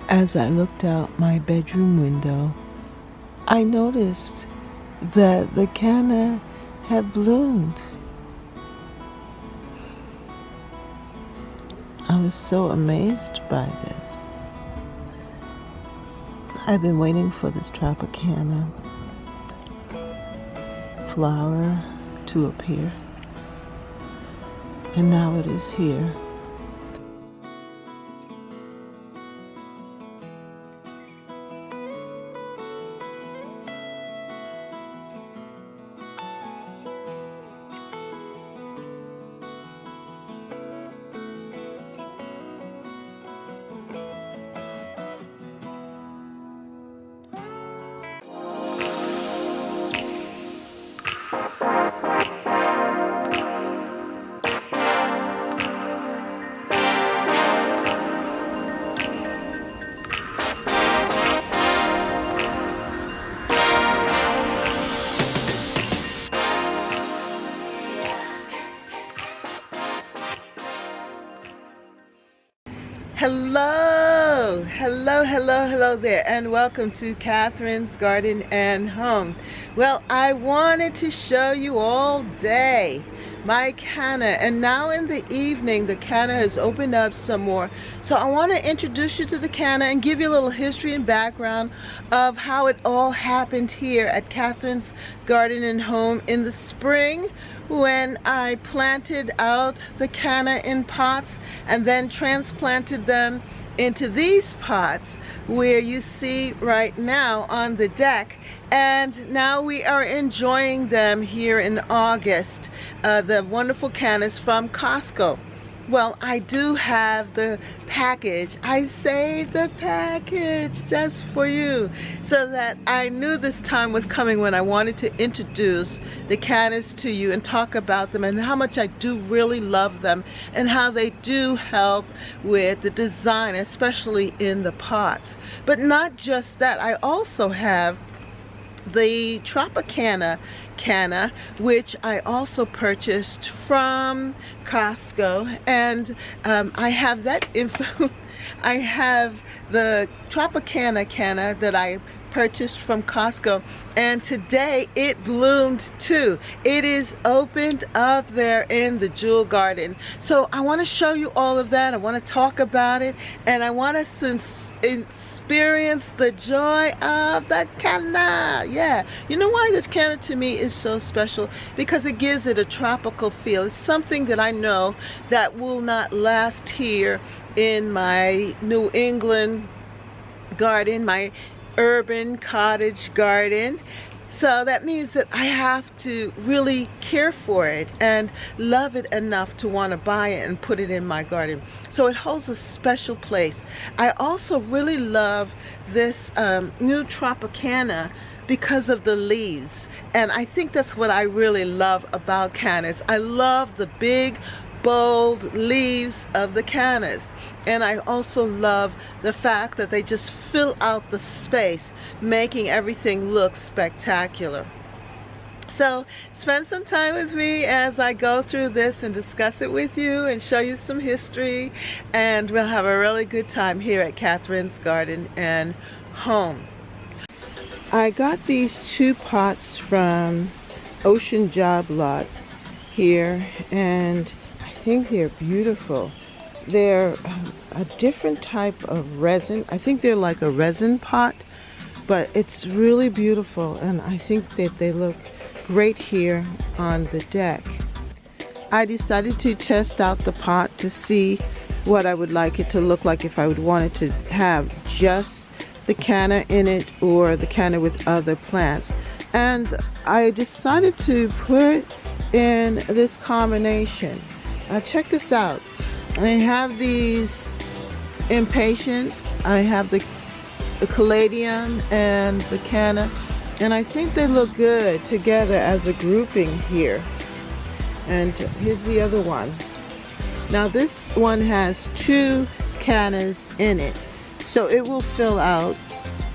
As I looked out my bedroom window, I noticed that the canna had bloomed. I was so amazed by this. I've been waiting for this Tropicana flower to appear, and now it is here. Hello there, and welcome to Catherine's Garden and Home. Well, I wanted to show you all day my canna, and now in the evening the canna has opened up some more. So I want to introduce you to the canna and give you a little history and background of how it all happened here at Catherine's Garden and Home in the spring, when I planted out the canna in pots and then transplanted them into these pots where you see right now on the deck. And now we are enjoying them here in August, the wonderful cannas from Costco. Well, I do have the package. I saved the package just for you, so that I knew this time was coming when I wanted to introduce the cannas to you and talk about them and how much I do really love them and how they do help with the design, especially in the pots. But not just that, I also have the Tropicana canna, which I also purchased from Costco, and I have that info. I have the Tropicana canna that I purchased from Costco, and today it bloomed too. It is opened up there in the jewel garden. So I want to show you all of that. I want to talk about it, and I want us to experience the joy of the canna. Yeah, you know why the canna to me is so special? Because it gives it a tropical feel. It's something that I know that will not last here in my New England garden, my urban cottage garden. So that means that I have to really care for it and love it enough to want to buy it and put it in my garden. So it holds a special place. I also really love this new Tropicana because of the leaves. And I think that's what I really love about cannas. I love the big, bold leaves of the cannas. And I also love the fact that they just fill out the space, making everything look spectacular. So spend some time with me as I go through this and discuss it with you and show you some history, and we'll have a really good time here at Catherine's Garden and Home. I got these two pots from Ocean Job Lot here, and I think they're beautiful. They're a different type of resin. I think they're like a resin pot, but it's really beautiful, and I think that they look great here on the deck. I decided to test out the pot to see what I would like it to look like, if I would want it to have just the canna in it or the canna with other plants. And I decided to put in this combination. Check this out. I have these impatiens, I have the caladium and the canna, and I think they look good together as a grouping here. And here's the other one. Now this one has two cannas in it, so it will fill out.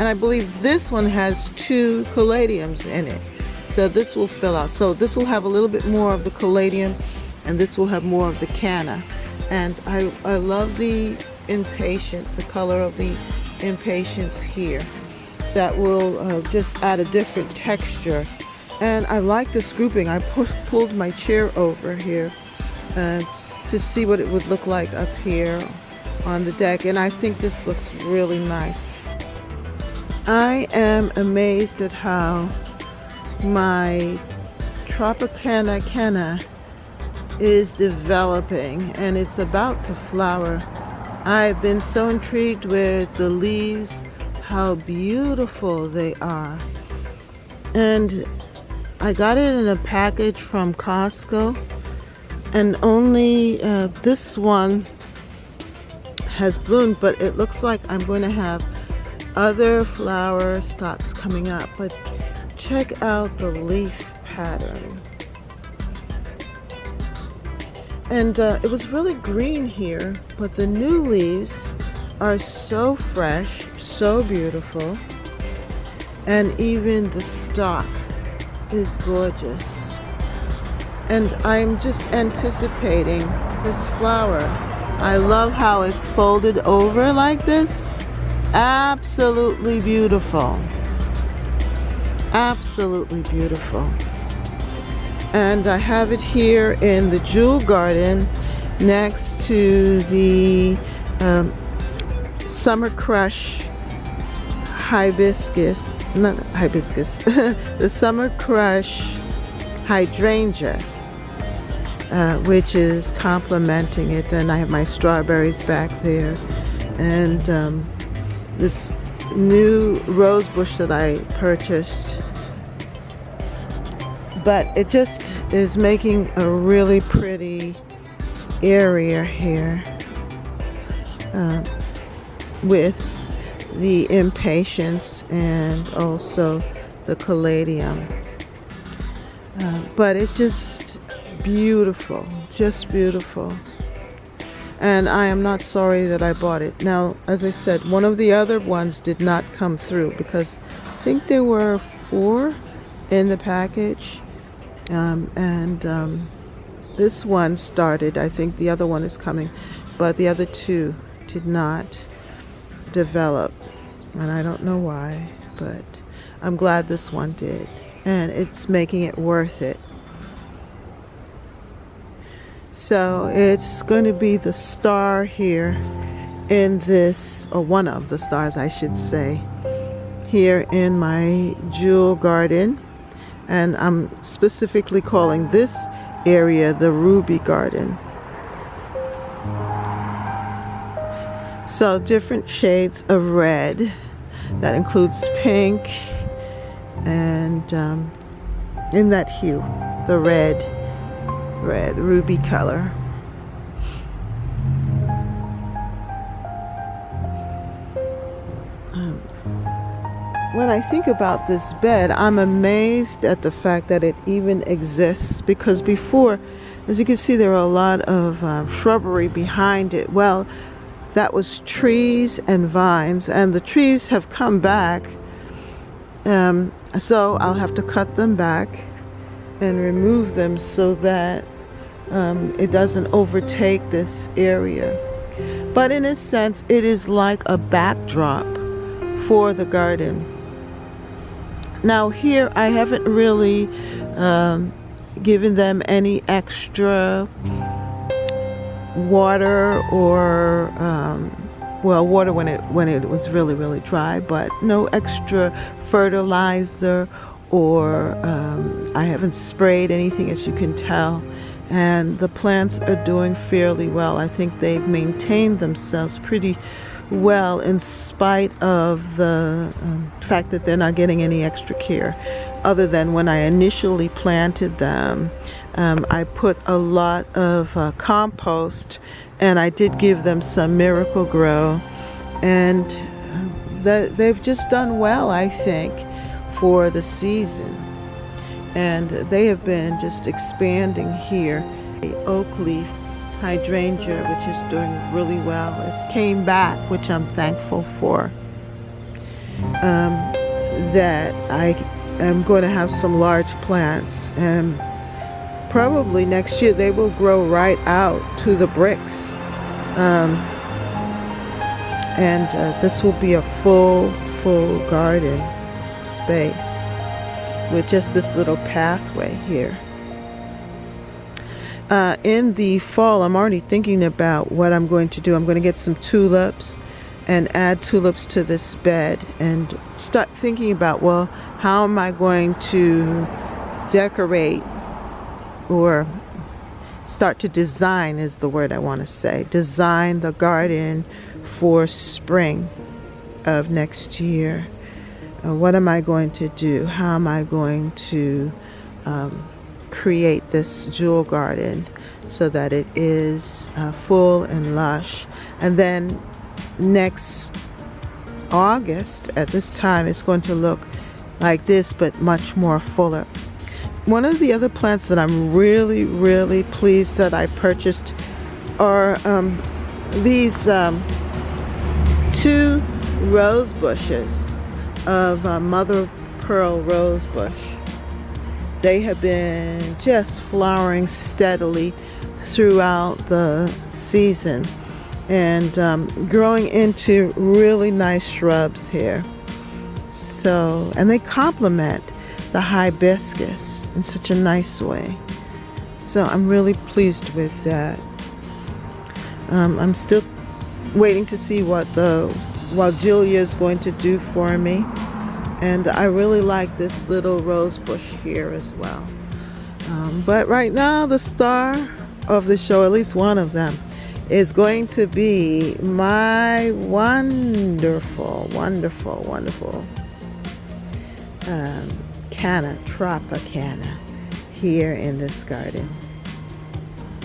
And I believe this one has two caladiums in it, so this will fill out. So this will have a little bit more of the caladium, and this will have more of the canna. And I love the impatient, the color of the impatiens here. That will just add a different texture. And I like this grouping. I pulled my chair over here to see what it would look like up here on the deck, and I think this looks really nice. I am amazed at how my Tropicana canna is developing, and it's about to flower. I've been so intrigued with the leaves, how beautiful they are. And I got it in a package from Costco, and only this one has bloomed, but it looks like I'm going to have other flower stalks coming up. But check out the leaf pattern. And it was really green here, but the new leaves are so fresh, so beautiful, and even the stalk is gorgeous. And I'm just anticipating this flower. I love how it's folded over like this. Absolutely beautiful. Absolutely beautiful. And I have it here in the jewel garden next to the summer crush hibiscus, not hibiscus, the summer crush hydrangea, which is complementing it. Then I have my strawberries back there, and this new rose bush that I purchased. But it just is making a really pretty area here with the impatiens and also the caladium. But it's just beautiful, just beautiful. And I am not sorry that I bought it. Now, as I said, one of the other ones did not come through because I think there were 4 in the package. This one started. I think the other one is coming, but the other 2 did not develop, and I don't know why, but I'm glad this one did, and it's making it worth it. So it's going to be the star here in this, or one of the stars I should say, here in my jewel garden. And I'm specifically calling this area the Ruby Garden. So different shades of red. That includes pink and in that hue, the red ruby color. When I think about this bed, I'm amazed at the fact that it even exists, because before, as you can see, there are a lot of shrubbery behind it. Well, that was trees and vines, and the trees have come back, so I'll have to cut them back and remove them so that it doesn't overtake this area. But in a sense, it is like a backdrop for the garden. Now here I haven't really given them any extra water, or well, water when it was really dry, but no extra fertilizer, or I haven't sprayed anything, as you can tell. And the plants are doing fairly well. I think they've maintained themselves pretty well in spite of the fact that they're not getting any extra care, other than when I initially planted them. I put a lot of compost, and I did give them some Miracle Grow, and they've just done well, I think, for the season. And they have been just expanding here. The oak leaf hydrangea, which is doing really well. It came back, which I'm thankful for. That I am going to have some large plants, and probably next year they will grow right out to the bricks. And this will be a full garden space with just this little pathway here. In the fall, I'm already thinking about what I'm going to do. I'm going to get some tulips and add tulips to this bed and start thinking about, well, how am I going to decorate, or start to design is the word I want to say, design the garden for spring of next year. What am I going to do? How am I going to create this jewel garden so that it is full and lush? And then next August at this time it's going to look like this, but much more fuller. One of the other plants that I'm really pleased that I purchased are these 2 rose bushes of mother of pearl rose bush. They have been just flowering steadily throughout the season and growing into really nice shrubs here. So, and they complement the hibiscus in such a nice way. So I'm really pleased with that. I'm still waiting to see what Julia is going to do for me. And I really like this little rose bush here as well. But right now the star of the show, at least one of them, is going to be my wonderful Canna Tropicana here in this garden.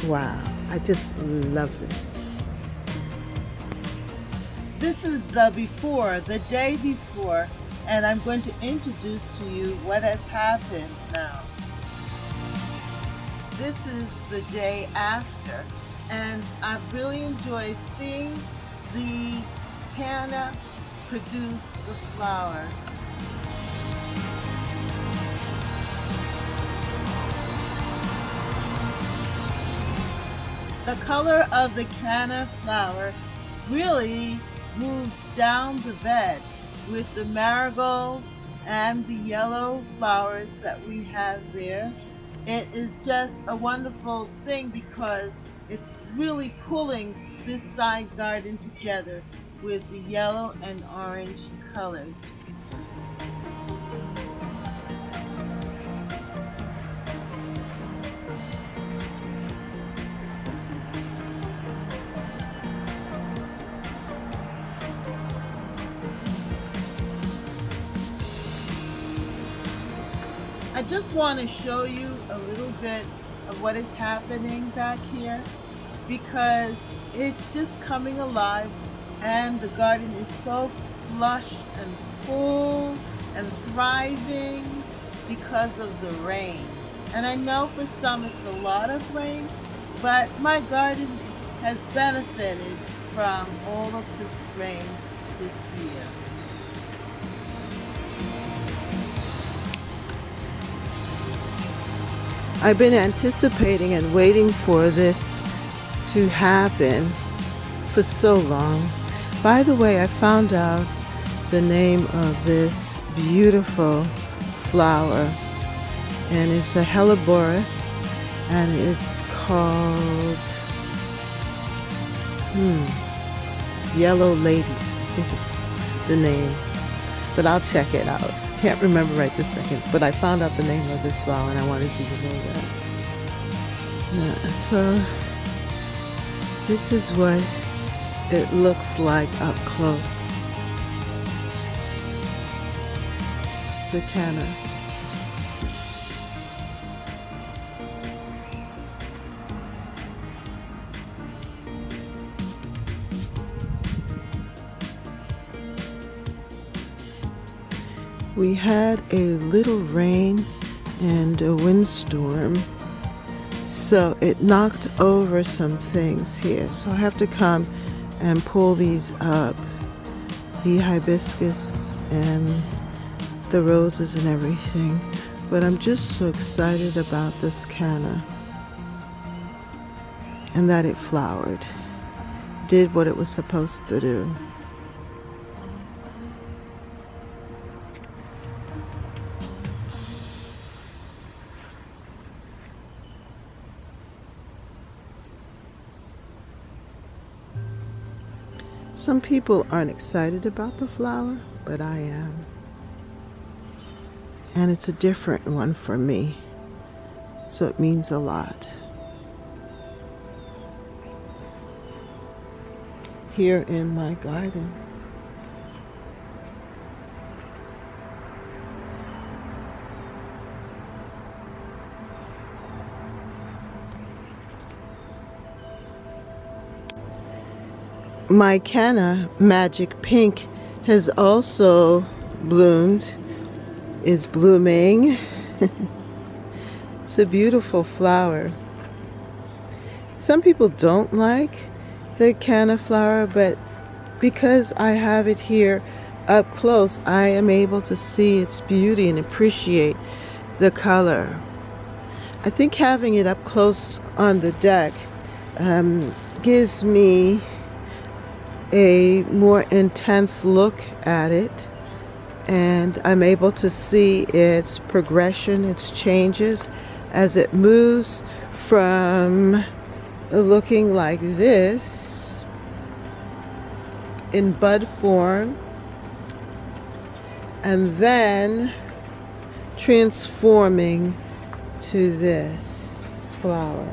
Wow, I just love this. This is the day before, and I'm going to introduce to you what has happened now. This is the day after, and I really enjoy seeing the canna produce the flower. The color of the canna flower really moves down the bed with the marigolds and the yellow flowers that we have there. It is just a wonderful thing because it's really pulling this side garden together with the yellow and orange colors. I just want to show you a little bit of what is happening back here because it's just coming alive and the garden is so lush and full and thriving because of the rain. And I know for some it's a lot of rain, but my garden has benefited from all of this rain this year. I've been anticipating and waiting for this to happen for so long. By the way, I found out the name of this beautiful flower, and it's a helleborus, and it's called Yellow Lady, I think it's the name, but I'll check it out. Can't remember right this second, but I found out the name of this flower and I wanted you to know that. So this is what it looks like up close. The canna. We had a little rain and a windstorm, so it knocked over some things here. So I have to come and pull these up, the hibiscus and the roses and everything. But I'm just so excited about this canna and that it flowered, did what it was supposed to do. Some people aren't excited about the flower, but I am. And it's a different one for me, so it means a lot. Here in my garden. My Canna Magic Pink has also bloomed, is blooming. It's a beautiful flower. Some people don't like the canna flower, but because I have it here up close, I am able to see its beauty and appreciate the color. I think having it up close on the deck gives me a more intense look at it, and I'm able to see its progression, its changes as it moves from looking like this in bud form and then transforming to this flower.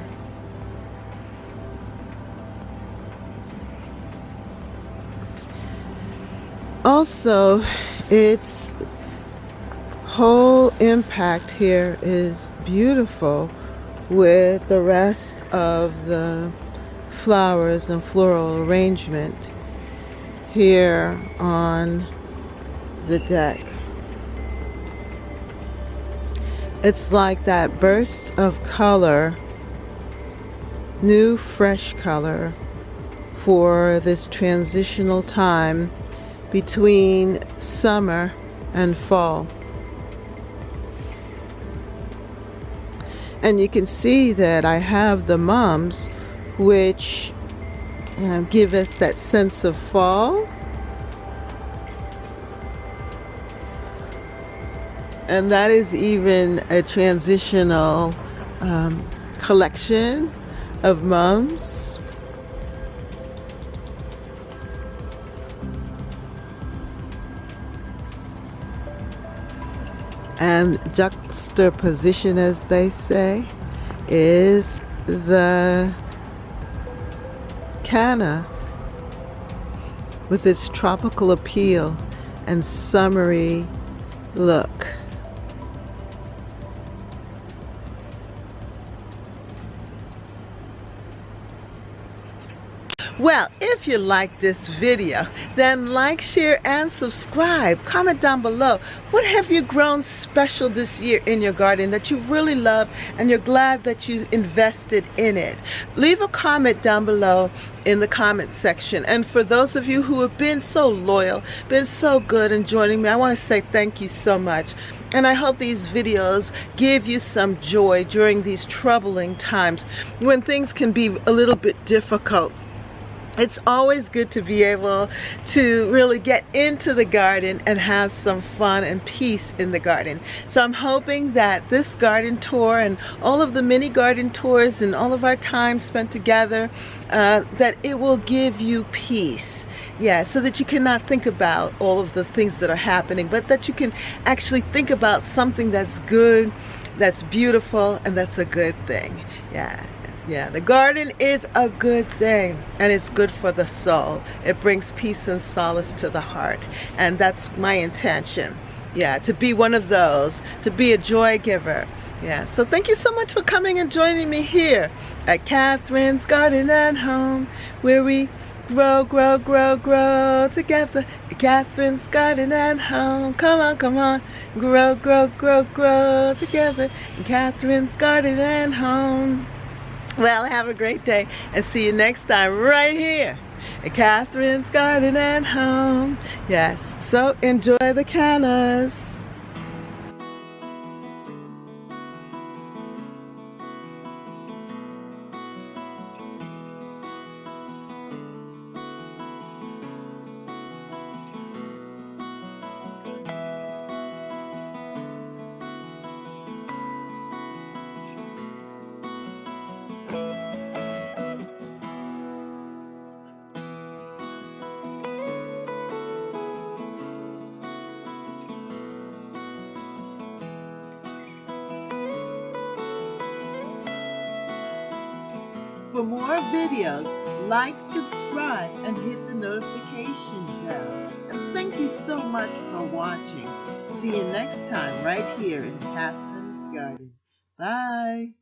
Also, its whole impact here is beautiful with the rest of the flowers and floral arrangement here on the deck. It's like that burst of color, new fresh color for this transitional time between summer and fall. And you can see that I have the mums, which give us that sense of fall. And that is even a transitional collection of mums. And juxtaposition, as they say, is the canna with its tropical appeal and summery look. Well, if you like this video, then like, share, and subscribe. Comment down below, what have you grown special this year in your garden that you really love and you're glad that you invested in it? Leave a comment down below in the comment section. And for those of you who have been so loyal, been so good in joining me, I want to say thank you so much. And I hope these videos give you some joy during these troubling times when things can be a little bit difficult. It's always good to be able to really get into the garden and have some fun and peace in the garden. So I'm hoping that this garden tour and all of the mini garden tours and all of our time spent together, that it will give you peace. Yeah, so that you cannot think about all of the things that are happening, but that you can actually think about something that's good, that's beautiful, and that's a good thing. Yeah, the garden is a good thing, and it's good for the soul. It brings peace and solace to the heart, and that's my intention. Yeah, to be one of those, to be a joy giver. Yeah, so thank you so much for coming and joining me here at Catherine's Garden and Home, where we grow, grow, grow, grow together. Catherine's Garden and Home. Come on, come on. Grow, grow, grow, grow together. Catherine's Garden and Home. Well, have a great day and see you next time right here at Catherine's Garden and Home. Yes, so enjoy the cannas. For more videos, like, subscribe, and hit the notification bell. And thank you so much for watching. See you next time right here in Catherine's Garden. Bye.